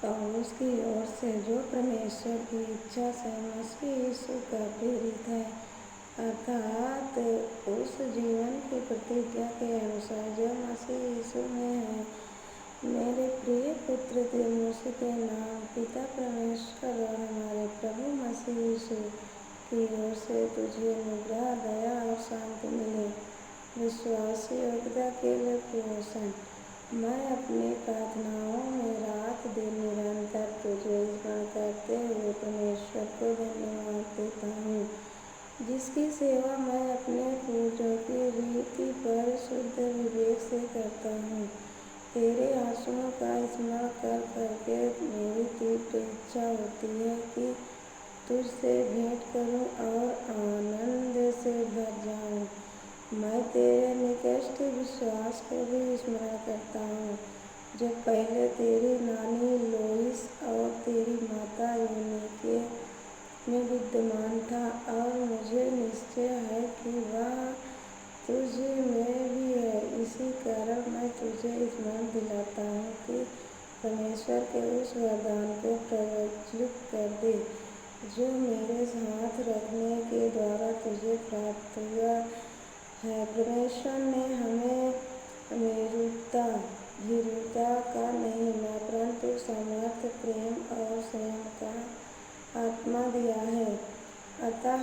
पौलुस की ओर से, जो परमेश्वर की इच्छा से मसीह यीशु का प्रेरित है, अर्थात उस जीवन की प्रतिज्ञा के अनुसार जो मसीह यीशु में है। मेरे प्रिय पुत्र तीमुथियुस के नाम पिता परमेश्वर और हमारे प्रभु मसीह यीशु की ओर से तुझे अनुग्रह, दया और शांति मिले। विश्वास योग्यता के लिए पोषण। मैं अपनी प्रार्थनाओं में रात दिन निरंतर तुझे स्मरण करते हुए परमेश्वर को धन्यवाद देता हूँ, जिसकी सेवा मैं अपने पूर्वजों की रीति पर शुद्ध विवेक से करता हूँ। तेरे आंसुओं का स्मरण कर करके मेरी तीव्र इच्छा होती है कि तुझसे भेंट करूं और आनंद से भर जाऊं। मैं तेरे निकट विश्वास को भी स्मरण करता हूँ, जो पहले तेरी नानी लोइस और तेरी माता यूनिके में विद्यमान था, और मुझे निश्चय है कि वह तुझ में भी है। इसी कारण मैं तुझे स्मरण दिलाता हूँ कि परमेश्वर के उस वरदान को प्रज्वलित कर दे, जो मेरे हाथ रखने के द्वारा तुझे प्राप्त हुआ है। परमेश्वर ने हमें भीरुता का नहीं, परंतु सामर्थ्य, प्रेम और संयम का आत्मा दिया है। अतः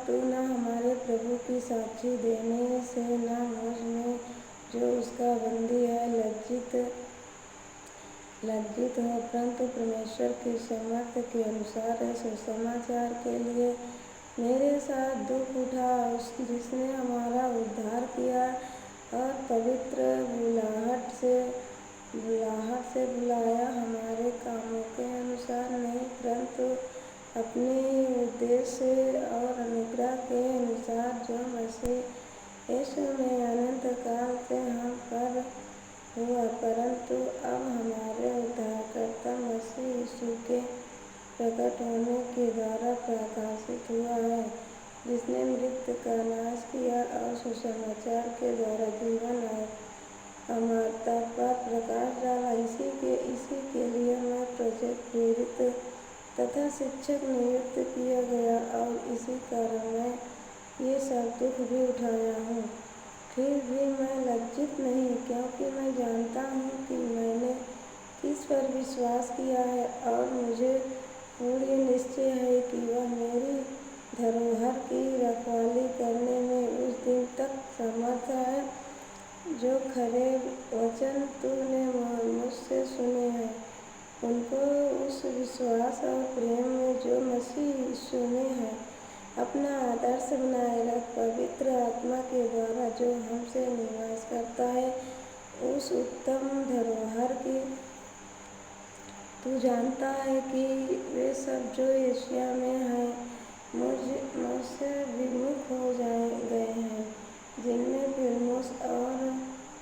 तू न हमारे प्रभु की साक्षी देने से, न मुझ में जो उसका बंदी है लज्जित हो, परंतु परमेश्वर की सामर्थ्य के अनुसार सुसमाचार के लिए मेरे साथ दुख उठा, जिसने हमारा उद्धार किया और पवित्र बुलाहट से बुलाया, हमारे कामों के अनुसार नहीं, परंतु अपने उद्देश्य और अनुग्रह के अनुसार, जो मसीह यीशु में अनंत काल से हम पर हुआ, परंतु अब हमारे उद्धारकर्ता मसीह यीशु के प्रकट होने के द्वारा प्रकाशित हुआ है, जिसने मृत्यु का नाश किया और सुसमाचार के द्वारा जीवन और अमरता पर प्रकाश डाला। इसी के लिए मैं प्रेरित तथा शिक्षक नियुक्त किया गया, और इसी कारण मैं ये सब दुख भी उठाया हूँ। फिर भी मैं लज्जित नहीं, क्योंकि मैं जानता हूँ कि मैंने किस पर विश्वास किया है, और मुझे पूर्ण निश्चय है कि वह मेरी धरोहर की रखवाली करने में उस दिन तक समर्थ है। जो खरे वचन तूने मुझसे सुने हैं, उनको उस विश्वास और प्रेम में जो मसीह यीशु में है अपना आदर्श बनाए रख। पवित्र आत्मा के द्वारा जो हमसे निवास करता है, उस उत्तम धरोहर की तू जानता है कि वे सब जो एशिया में हैं मुझसे विमुख हो गए हैं, जिनमें फिलिप्पुस और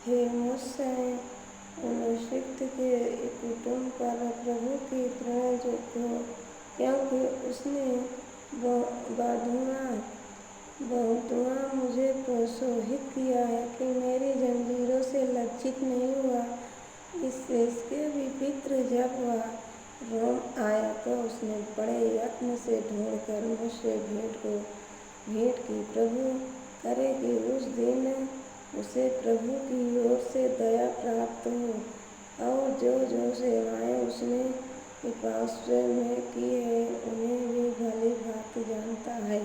हेर्मुस हैं। उनशिष्ट के कुटुंब पर प्रभु की प्रेरणा जोग्य हो, क्योंकि उसने बहुतुआ मुझे प्रोत्साहित किया है कि मेरी जंजीरों से लज्जित नहीं हुआ। इसके विपरीत जब वह रोम आया, तो उसने बड़े यत्न से ढूंढकर मुझसे भेंट की। प्रभु करे कि उस दिन उसे प्रभु की ओर से दया प्राप्त हो, और जो सेवाएं उसने इपॉस में की है, उन्हें भी भली भांति जानता है।